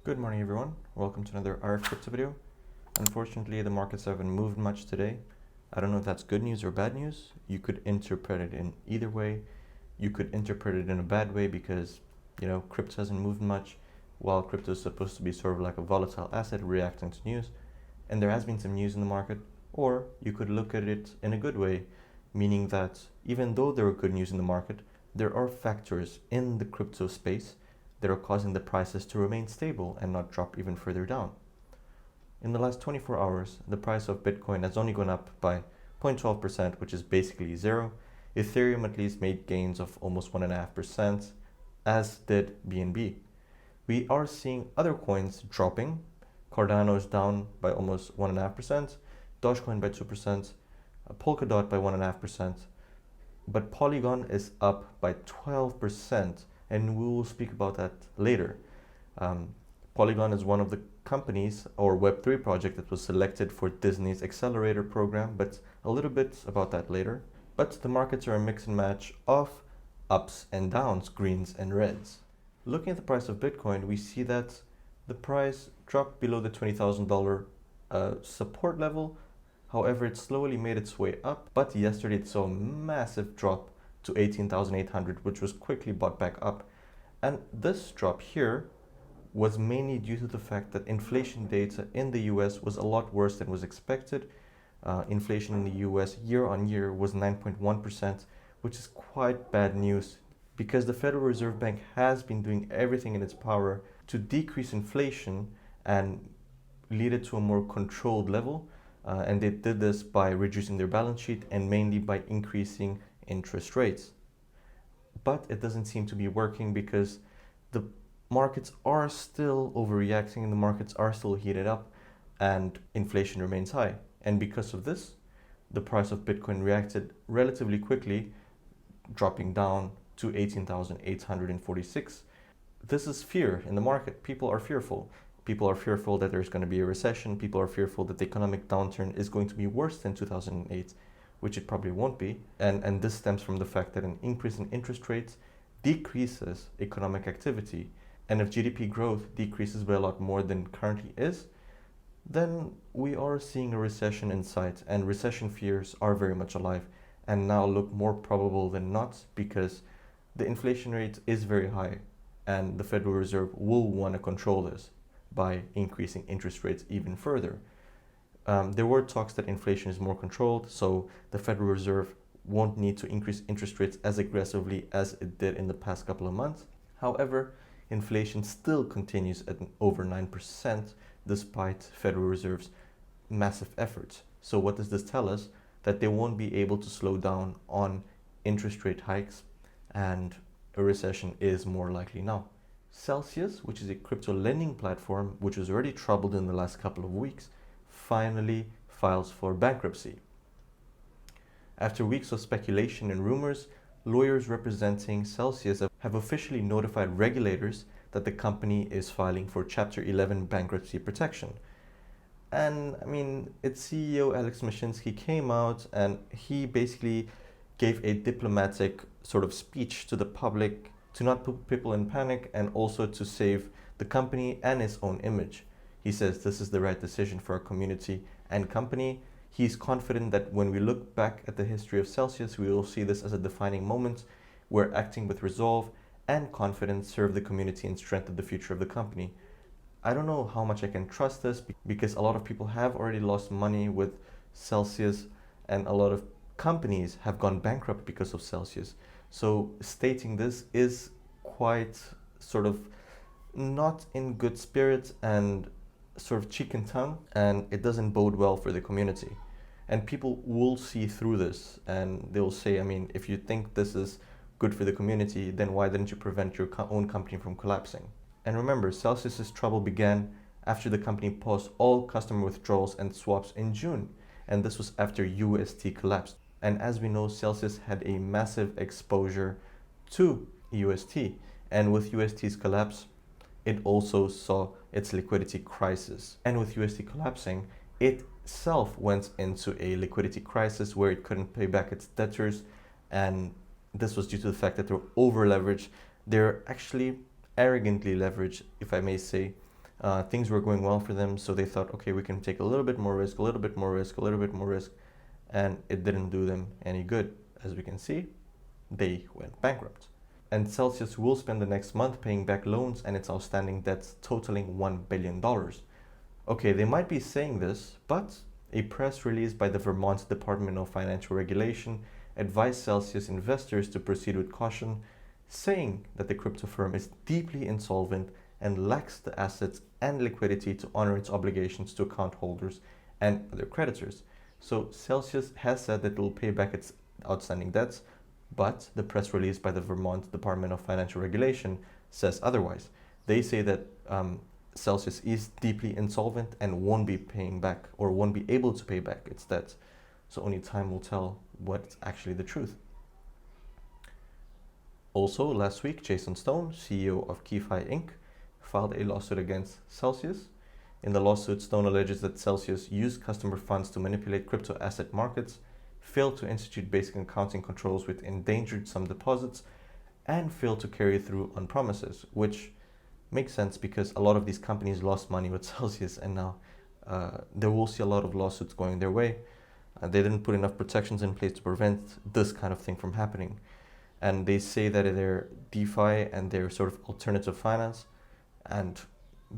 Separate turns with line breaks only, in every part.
Good morning, everyone. Welcome to another RF Crypto video. Unfortunately, the markets haven't moved much today. I don't know if that's good news or bad news. You could interpret it in either way. You could interpret it in a bad way because, crypto hasn't moved much, while crypto is supposed to be sort of like a volatile asset reacting to news. And there has been some news in the market. Or you could look at it in a good way, meaning that even though there are good news in the market, there are factors in the crypto space that are causing the prices to remain stable and not drop even further down. In the last 24 hours, the price of Bitcoin has only gone up by 0.12%, which is basically zero. Ethereum at least made gains of almost 1.5%, as did BNB. We are seeing other coins dropping. Cardano is down by almost 1.5%, Dogecoin by 2%, Polkadot by 1.5%, but Polygon is up by 12%. And we will speak about that later. Polygon is one of the companies or Web3 project that was selected for Disney's Accelerator program, but a little bit about that later. But the markets are a mix and match of ups and downs, greens and reds. Looking at the price of Bitcoin, we see that the price dropped below the $20,000 support level. However, it slowly made its way up, but yesterday it saw a massive drop to 18,800, which was quickly bought back up. And this drop here was mainly due to the fact that inflation data in the US was a lot worse than was expected. Inflation in the US year on year was 9.1%, which is quite bad news because the Federal Reserve Bank has been doing everything in its power to decrease inflation and lead it to a more controlled level. And they did this by reducing their balance sheet and mainly by increasing interest rates. But it doesn't seem to be working because the markets are still overreacting and the markets are still heated up and inflation remains high. And because of this, the price of Bitcoin reacted relatively quickly, dropping down to 18,846. This is fear in the market. People are fearful. People are fearful that there's going to be a recession. People are fearful that the economic downturn is going to be worse than 2008. Which it probably won't be. And this stems from the fact that an increase in interest rates decreases economic activity. And if GDP growth decreases by a lot more than currently is, then we are seeing a recession in sight. And recession fears are very much alive and now look more probable than not because the inflation rate is very high and the Federal Reserve will want to control this by increasing interest rates even further. There were talks that inflation is more controlled, so the Federal Reserve won't need to increase interest rates as aggressively as it did in the past couple of months. However, inflation still continues at over 9% despite Federal Reserve's massive efforts. So what does this tell us? That they won't be able to slow down on interest rate hikes and a recession is more likely now. Celsius, which is a crypto lending platform which was already troubled in the last couple of weeks, finally files for bankruptcy. After weeks of speculation and rumors, lawyers representing Celsius have officially notified regulators that the company is filing for Chapter 11 bankruptcy protection. And its CEO Alex Mashinsky came out and he basically gave a diplomatic sort of speech to the public to not put people in panic and also to save the company and its own image. He says this is the right decision for our community and company. He's confident that when we look back at the history of Celsius, we will see this as a defining moment where acting with resolve and confidence serve the community and strengthen the future of the company. I don't know how much I can trust this because a lot of people have already lost money with Celsius and a lot of companies have gone bankrupt because of Celsius. So stating this is quite sort of not in good spirit and sort of cheek and tongue, and it doesn't bode well for the community. And people will see through this and they'll say, if you think this is good for the community, then why didn't you prevent your own company from collapsing? And remember, Celsius's trouble began after the company paused all customer withdrawals and swaps in June, and this was after UST collapsed. And as we know, Celsius had a massive exposure to UST, and with UST's collapse, it also saw its liquidity crisis. And with UST collapsing, it itself went into a liquidity crisis where it couldn't pay back its debtors. And this was due to the fact that they're over leveraged. They're actually arrogantly leveraged, if I may say. Things were going well for them, so they thought, okay, we can take a little bit more risk, a little bit more risk, a little bit more risk, and it didn't do them any good. As we can see, they went bankrupt. And Celsius will spend the next month paying back loans and its outstanding debts totaling $1 billion. Okay, they might be saying this, but a press release by the Vermont Department of Financial Regulation advised Celsius investors to proceed with caution, saying that the crypto firm is deeply insolvent and lacks the assets and liquidity to honor its obligations to account holders and other creditors. So Celsius has said that it will pay back its outstanding debts, but the press release by the Vermont Department of Financial Regulation says otherwise. They say that Celsius is deeply insolvent and won't be paying back or won't be able to pay back its debts. So only time will tell what's actually the truth. Also, last week, Jason Stone, CEO of KeyFi Inc., filed a lawsuit against Celsius. In the lawsuit, Stone alleges that Celsius used customer funds to manipulate crypto asset markets, failed to institute basic accounting controls which endangered some deposits, and failed to carry through on promises, which makes sense because a lot of these companies lost money with Celsius, and now they will see a lot of lawsuits going their way. They didn't put enough protections in place to prevent this kind of thing from happening. And they say that they're DeFi and they're sort of alternative finance, and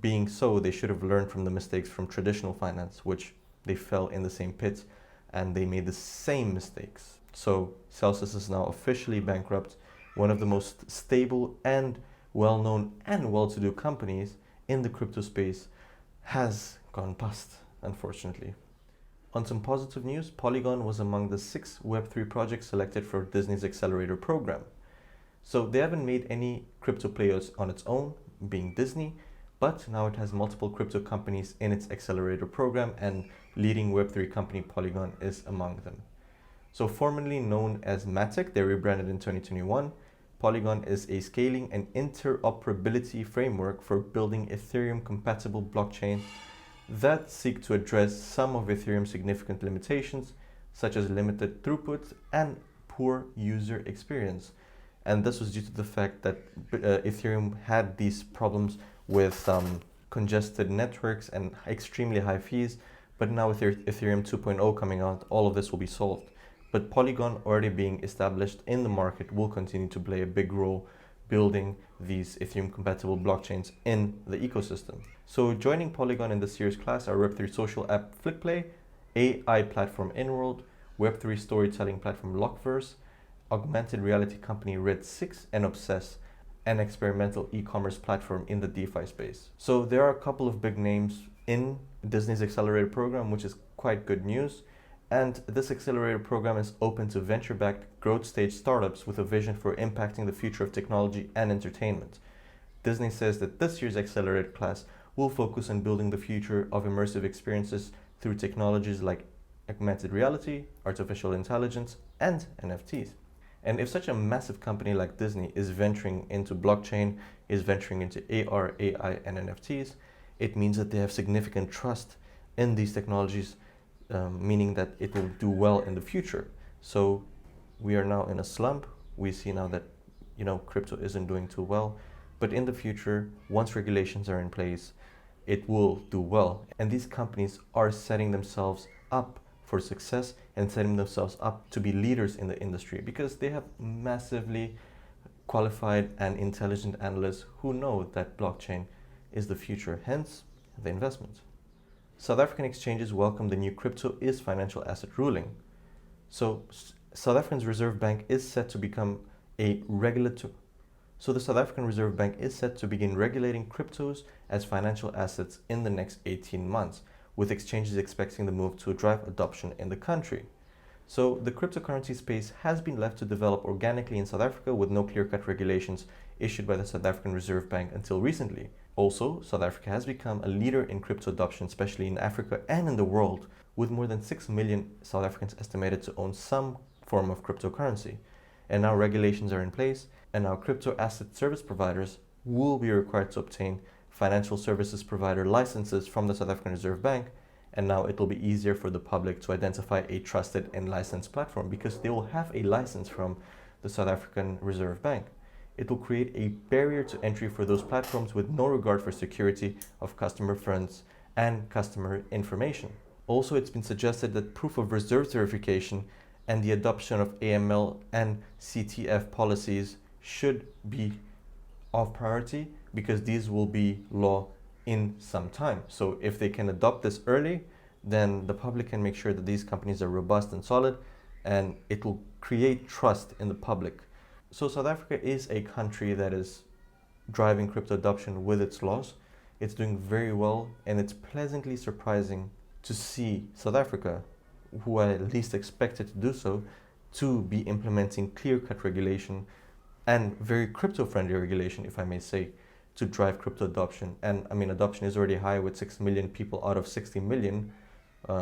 being so, they should have learned from the mistakes from traditional finance, which they fell in the same pit and they made the same mistakes. So Celsius is now officially bankrupt, one of the most stable and well-known and well-to-do companies in the crypto space has gone bust, unfortunately. On some positive news, Polygon was among the 6 Web3 projects selected for Disney's Accelerator program. So they haven't made any crypto players on its own, being Disney, but now it has multiple crypto companies in its Accelerator program, and leading Web3 company Polygon is among them. So formerly known as Matic, they rebranded in 2021. Polygon is a scaling and interoperability framework for building Ethereum-compatible blockchain that seek to address some of Ethereum's significant limitations, such as limited throughput and poor user experience. And this was due to the fact that Ethereum had these problems with congested networks and extremely high fees, but now with Ethereum 2.0 coming out, all of this will be solved. But Polygon, already being established in the market, will continue to play a big role building these Ethereum-compatible blockchains in the ecosystem. So joining Polygon in the series class are Web3 social app FlickPlay, AI platform Inworld, Web3 storytelling platform Lockverse, augmented reality company Red6, and Obsess, an experimental e-commerce platform in the DeFi space. So there are a couple of big names in Disney's Accelerator program, which is quite good news. And this Accelerator program is open to venture-backed growth stage startups with a vision for impacting the future of technology and entertainment. Disney says that this year's Accelerator class will focus on building the future of immersive experiences through technologies like augmented reality, artificial intelligence, and NFTs. And if such a massive company like Disney is venturing into blockchain, is venturing into AR, AI, and NFTs, it means that they have significant trust in these technologies, meaning that it will do well in the future. So we are now in a slump. We see now that crypto isn't doing too well, but in the future, once regulations are in place, it will do well. And these companies are setting themselves up for success and setting themselves up to be leaders in the industry because they have massively qualified and intelligent analysts who know that blockchain is the future, hence the investment. South African exchanges welcome the new crypto is financial asset ruling. So South Africa's Reserve Bank is set to become a regulator. So the South African Reserve Bank is set to begin regulating cryptos as financial assets in the next 18 months, with exchanges expecting the move to drive adoption in the country. So the cryptocurrency space has been left to develop organically in South Africa with no clear-cut regulations issued by the South African Reserve Bank until recently. Also, South Africa has become a leader in crypto adoption, especially in Africa and in the world, with more than 6 million South Africans estimated to own some form of cryptocurrency. And now regulations are in place, and now crypto asset service providers will be required to obtain financial services provider licenses from the South African Reserve Bank, and now it will be easier for the public to identify a trusted and licensed platform because they will have a license from the South African Reserve Bank. it will create a barrier to entry for those platforms with no regard for security of customer funds and customer information. Also, it's been suggested that proof of reserve verification and the adoption of AML and CTF policies should be of priority because these will be law in some time. So if they can adopt this early, then the public can make sure that these companies are robust and solid, and it will create trust in the public. So South Africa is a country that is driving crypto adoption with its laws. It's doing very well, and it's pleasantly surprising to see South Africa, who I at least expected to do so, to be implementing clear-cut regulation and very crypto-friendly regulation, if I may say, to drive crypto adoption. And I mean, adoption is already high with 6 million people out of 60 million,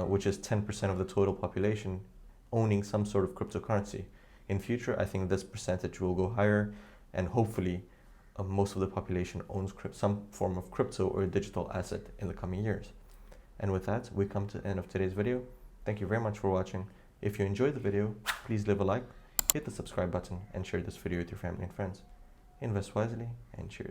which is 10% of the total population owning some sort of cryptocurrency. In future, I think this percentage will go higher, and hopefully most of the population owns some form of crypto or digital asset in the coming years. And with that, we come to the end of today's video. Thank you very much for watching. If you enjoyed the video, please leave a like, hit the subscribe button, and share this video with your family and friends. Invest wisely, and cheers.